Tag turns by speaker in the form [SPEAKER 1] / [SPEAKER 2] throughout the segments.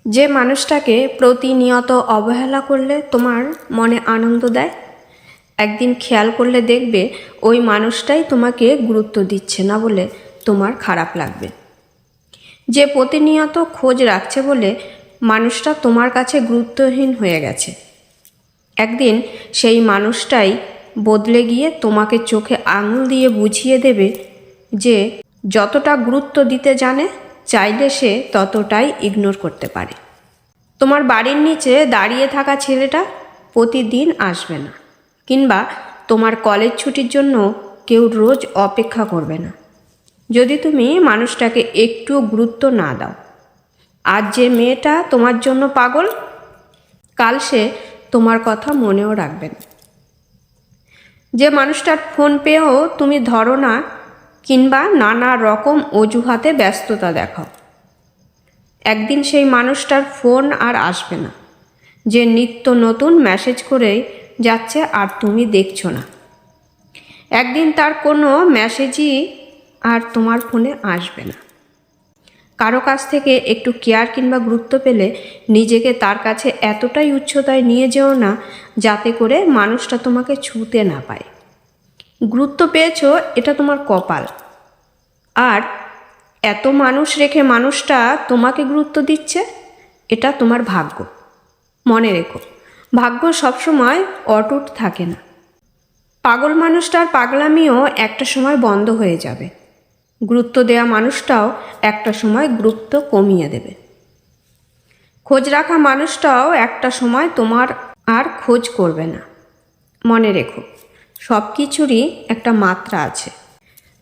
[SPEAKER 1] যে মানুষটাকে প্রতিনিয়ত অবহেলা করলে তোমার মনে আনন্দ দেয়, একদিন খেয়াল করলে দেখবে ওই মানুষটাই তোমাকে গুরুত্ব দিচ্ছে না বলে তোমার খারাপ লাগবে। যে প্রতিনিয়ত খোঁজ রাখছে বলে মানুষটা তোমার কাছে গুরুত্বহীন হয়ে গেছে, একদিন সেই মানুষটাই বদলে গিয়ে তোমাকে চোখে আঙুল দিয়ে বুঝিয়ে দেবে যে যতটা গুরুত্ব দিতে জানে, চাইলে সে ততটাই ইগনোর করতে পারে। তোমার বাড়ির নিচে দাঁড়িয়ে থাকা ছেলেটা প্রতিদিন আসবে না, কিংবা তোমার কলেজ ছুটির জন্য কেউ রোজ অপেক্ষা করবে না, যদি তুমি মানুষটাকে একটু গুরুত্ব না দাও। আজ যে মেয়েটা তোমার জন্য পাগল, কাল সে তোমার কথা মনেও রাখবে না। যে মানুষটার ফোন পেয়েও তুমি ধরো না, কিংবা নানা রকম অজুহাতে ব্যস্ততা দেখাও, একদিন সেই মানুষটার ফোন আর আসবে না। যে নিত্য নতুন মেসেজ করে যাচ্ছে আর তুমি দেখছো না, একদিন তার কোনো মেসেজই আর তোমার ফোনে আসবে না। কারো কাছ থেকে একটু কেয়ার কিংবা গুরুত্ব পেলে নিজেকে তার কাছে এতটাই উচ্চতায় নিয়ে যেও না যাতে করে মানুষটা তোমাকে ছুঁতে না পায়। গুরুত্ব পেয়েছো, এটা তোমার কপাল। আর এত মানুষ রেখে মানুষটা তোমাকে গুরুত্ব দিচ্ছে, এটা তোমার ভাগ্য। মনে রেখো, ভাগ্য সবসময় অটুট থাকে না। পাগল মানুষটার পাগলামিও একটা সময় বন্ধ হয়ে যাবে, গুরুত্ব দেওয়া মানুষটাও একটা সময় গুরুত্ব কমিয়ে দেবে। খোঁজ রাখা মানুষটাও একটা সময় তোমার আর খোঁজ করবে না। মনে রেখো, সব কিছুরই একটা মাত্রা আছে।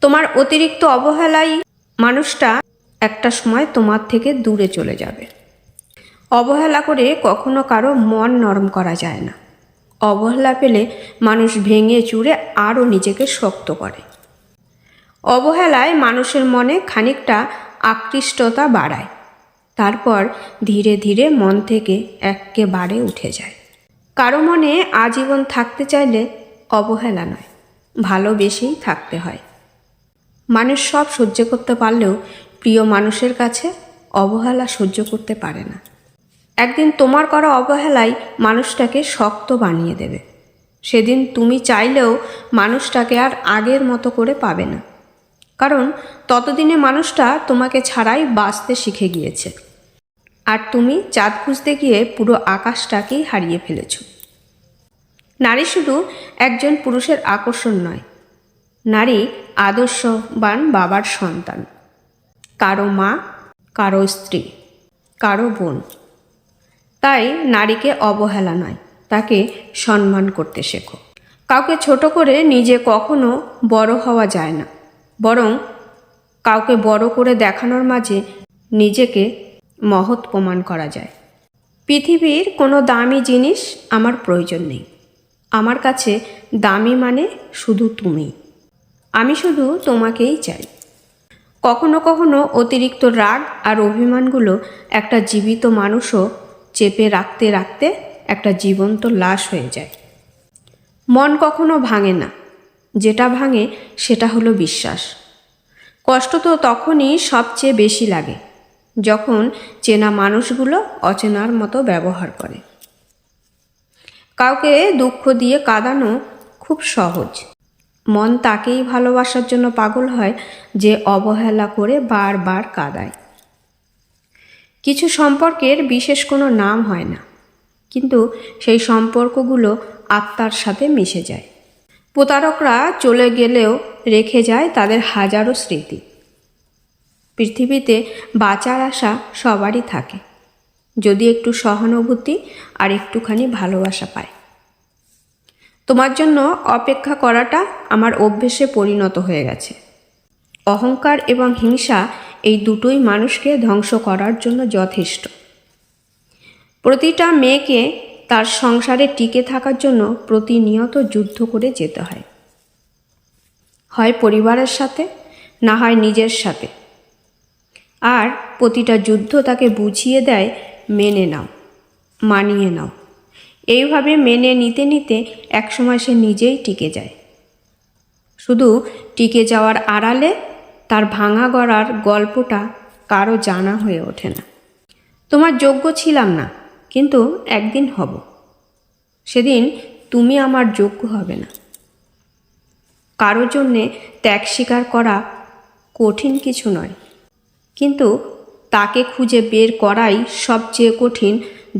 [SPEAKER 1] তোমার অতিরিক্ত অবহেলাই মানুষটা একটা সময় তোমার থেকে দূরে চলে যাবে। অবহেলা করে কখনো কারো মন নরম করা যায় না। অবহেলা পেলে মানুষ ভেঙে চুরে আরও নিজেকে শক্ত করে। অবহেলায় মানুষের মনে খানিকটা আকৃষ্টতা বাড়ায়, তারপর ধীরে ধীরে মন থেকে একেবারে উঠে যায়। কারো মনে আজীবন থাকতে চাইলে অবহেলা নয়, ভালোবেসেই থাকতে হয়। মানুষ সব সহ্য করতে পারলেও প্রিয় মানুষের কাছে অবহেলা সহ্য করতে পারে না। একদিন তোমার করা অবহেলাই মানুষটাকে শক্ত বানিয়ে দেবে। সেদিন তুমি চাইলেও মানুষটাকে আর আগের মতো করে পাবে না, কারণ ততদিনে মানুষটা তোমাকে ছাড়াই বাঁচতে শিখে গিয়েছে, আর তুমি চাঁদ খুঁজতে গিয়ে পুরো আকাশটাকেই হারিয়ে ফেলেছ। নারী শুধু একজন পুরুষের আকর্ষণ নয়, নারী আদর্শবান বাবার সন্তান, কারো মা, কারো স্ত্রী, কারো বোন। তাই নারীকে অবহেলা নয়, তাকে সম্মান করতে শেখো। কাউকে ছোট করে নিজে কখনো বড় হওয়া যায় না, বরং কাউকে বড় করে দেখানোর মাঝে নিজেকে মহৎ প্রমাণ করা যায়। পৃথিবীর কোনো দামি জিনিস আমার প্রয়োজন নেই। আমার কাছে দামি মানে শুধু তুমি। আমি শুধু তোমাকেই চাই। কখনো কখনো অতিরিক্ত রাগ আর অভিমানগুলো একটা জীবিত মানুষও চেপে রাখতে রাখতে একটা জীবন্ত লাশ হয়ে যায়। মন কখনো ভাঙে না, যেটা ভাঙে সেটা হলো বিশ্বাস। কষ্ট তো তখনই সবচেয়ে বেশি লাগে যখন চেনা মানুষগুলো অচেনার মতো ব্যবহার করে। কাউকে দুঃখ দিয়ে কাঁদানো খুব সহজ, মন তাকেই ভালোবাসার জন্য পাগল হয় যে অবহেলা করে বারবার কাঁদায়। কিছু সম্পর্কের বিশেষ কোনো নাম হয় না, কিন্তু সেই সম্পর্কগুলো আত্মার সাথে মিশে যায়। প্রতারকরা চলে গেলেও রেখে যায় তাদের হাজারো স্মৃতি। পৃথিবীতে বাঁচার আশা সবারই থাকে, যদি একটু সহানুভূতি আর একটুখানি ভালোবাসা পায়। তোমার জন্য অপেক্ষা করাটা আমার অভ্যেসে পরিণত হয়ে গেছে। অহংকার এবং হিংসা এই দুটোই মানুষকে ধ্বংস করার জন্য যথেষ্ট। প্রতিটা মেয়েকে তার সংসারে টিকে থাকার জন্য প্রতিনিয়ত যুদ্ধ করে যেতে হয়, হয় পরিবারের সাথে, না হয় নিজের সাথে। আর প্রতিটা যুদ্ধ তাকে বুঝিয়ে দেয়, মেনে নাও, মানিয়ে নাও। এইভাবে মেনে নিতে নিতে একসময় সে নিজেই টিকে যায়। শুধু টিকে যাওয়ার আড়ালে তার ভাঙা গড়ার গল্পটা কারো জানা হয়ে ওঠে না। তোমার যোগ্য ছিলাম না, কিন্তু একদিন হব। সেদিন তুমি আমার যোগ্য হবে না। কারোর জন্যে ত্যাগ স্বীকার করা কঠিন কিছু নয়, কিন্তু তাকে খুঁজে বের করাই সবচেয়ে কঠিন,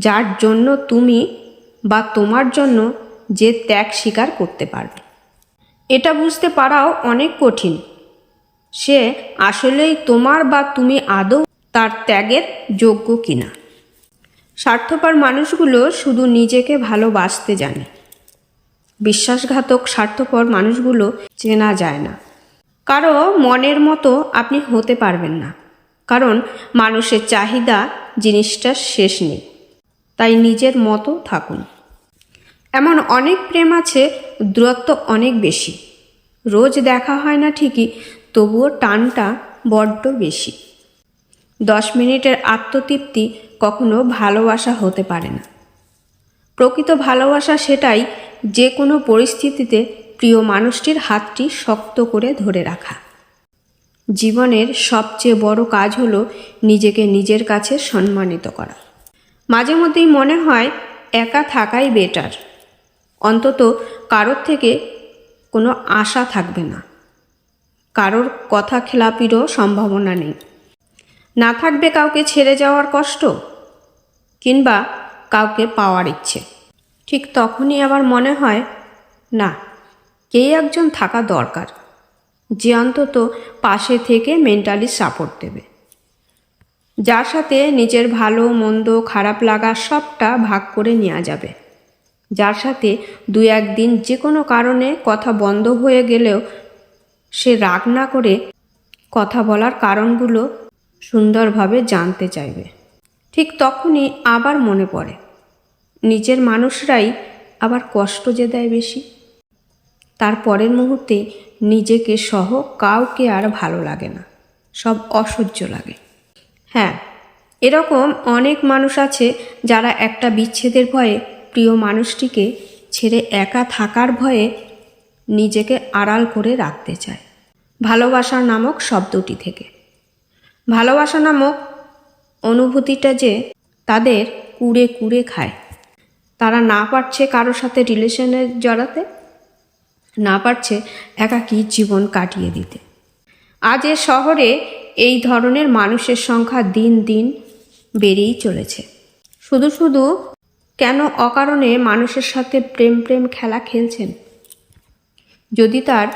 [SPEAKER 1] যার জন্য তুমি বা তোমার জন্য যে ত্যাগ স্বীকার করতে পারবে। এটা বুঝতে পারাও অনেক কঠিন, সে আসলেই তোমার বা তুমি আদৌ তার ত্যাগের যোগ্য কিনা। স্বার্থপর মানুষগুলো শুধু নিজেকে ভালোবাসতে জানে। বিশ্বাসঘাতক স্বার্থপর মানুষগুলো চেনা যায় না। কারো মনের মতো আপনি হতে পারবেন না, কারণ মানুষের চাহিদা জিনিসটার শেষ নেই। তাই নিজের মতো থাকুন। এমন অনেক প্রেম আছে, দূরত্ব অনেক বেশি। রোজ দেখা হয় না ঠিকই, তবুও টানটা বড্ড বেশি। 10 মিনিটের আত্মতৃপ্তি কখনো ভালোবাসা হতে পারে না। প্রকৃত ভালোবাসা সেটাই, যে কোনো পরিস্থিতিতে প্রিয় মানুষটির হাতটি শক্ত করে ধরে রাখা। জীবনের সবচেয়ে বড় কাজ হলো নিজেকে নিজের কাছে সম্মানিত করা। মাঝে মধ্যেই মনে হয় একা থাকাই বেটার। অন্তত কারোর থেকে কোনো আশা থাকবে না, কারোর কথা খেলাপিরও সম্ভাবনা নেই। না থাকবে কাউকে ছেড়ে যাওয়ার কষ্ট, কিংবা কাউকে পাওয়ার ইচ্ছে। ঠিক তখনই আবার মনে হয়, না, কে একজন থাকা দরকার, যে অন্তত পাশে থেকে মেন্টালি সাপোর্ট দেবে, যার সাথে নিজের ভালো মন্দ খারাপ লাগা সবটা ভাগ করে নেওয়া যাবে, যার সাথে 2-1 দিন যে কোনো কারণে কথা বন্ধ হয়ে গেলেও সে রাগ না করে কথা বলার কারণগুলো সুন্দরভাবে জানতে চাইবে। ঠিক তখনই আবার মনে পড়ে, নিজের মানুষরাই আবার কষ্ট যে দেয় বেশি। তার পরের মুহূর্তে নিজেকে সহ কাউকে আর ভালো লাগে না, সব অসহ্য লাগে। হ্যাঁ, এরকম অনেক মানুষ আছে যারা একটা বিচ্ছেদের ভয়ে, প্রিয় মানুষটিকে ছেড়ে একা থাকার ভয়ে নিজেকে আড়াল করে রাখতে চায়। ভালোবাসা নামক শব্দটি থেকে। ভালোবাসা নামক অনুভূতিটা যে তাদের কুড়ে কুড়ে খায়। তারা না পারছে কারোর সাথে রিলেশনে জড়াতে, না পারছে একাকী জীবন কাটিয়ে দিতে। আজ এ শহরে এই ধরনের মানুষের সংখ্যা দিন দিন বেড়েই চলেছে। শুধু শুধু কেন অকারণে মানুষের সাথে প্রেম প্রেম খেলা খেলছেন, যদি তার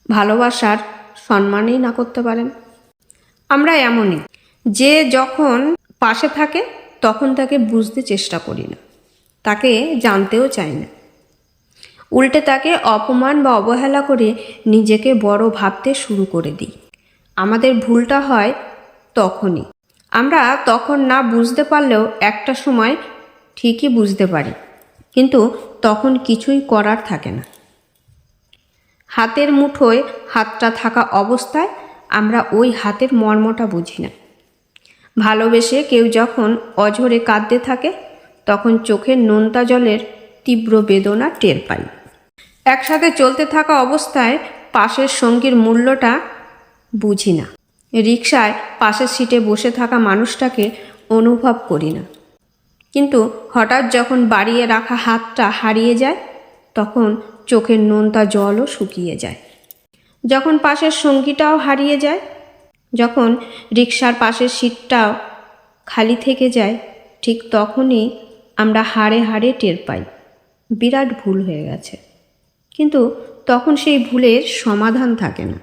[SPEAKER 1] ভালোবাসার সম্মানই না করতে পারেন? আমরা এমনই, যে যখন পাশে থাকে তখন তাকে বুঝতে চেষ্টা করি না, তাকে জানতেও চাই না। উল্টে তাকে অপমান বা অবহেলা করে নিজেকে বড় ভাবতে শুরু করে দিই। আমাদের ভুলটা হয় তখনই। আমরা তখন না বুঝতে পারলেও একটা সময় ঠিকই বুঝতে পারি, কিন্তু তখন কিছুই করার থাকে না। হাতের মুঠোয় হাতটা থাকা অবস্থায় আমরা ওই হাতের মর্মটা বুঝি না। ভালোবেসে কেউ যখন অঝরে কাঁদতে থাকে, তখন চোখের নোনতা জলের তীব্র বেদনা টের পাই। একসাথে চলতে থাকা অবস্থায় পাশের সঙ্গীর মূল্যটা বুঝি না। রিকশায় পাশের সিটে বসে থাকা মানুষটাকে অনুভব করি না, কিন্তু হঠাৎ যখন বাড়িয়ে রাখা হাতটা হারিয়ে যায়, তখন চোখের নোনতা জলও শুকিয়ে যায়। যখন পাশের সঙ্গীটাও হারিয়ে যায়, যখন রিকশার পাশের সিটটাও খালি থেকে যায়, ঠিক তখনই আমরা হাড়ে হাড়ে টের পাই বিরাট ভুল হয়ে গেছে। কিন্তু তখন সেই ভুলের সমাধান থাকে না।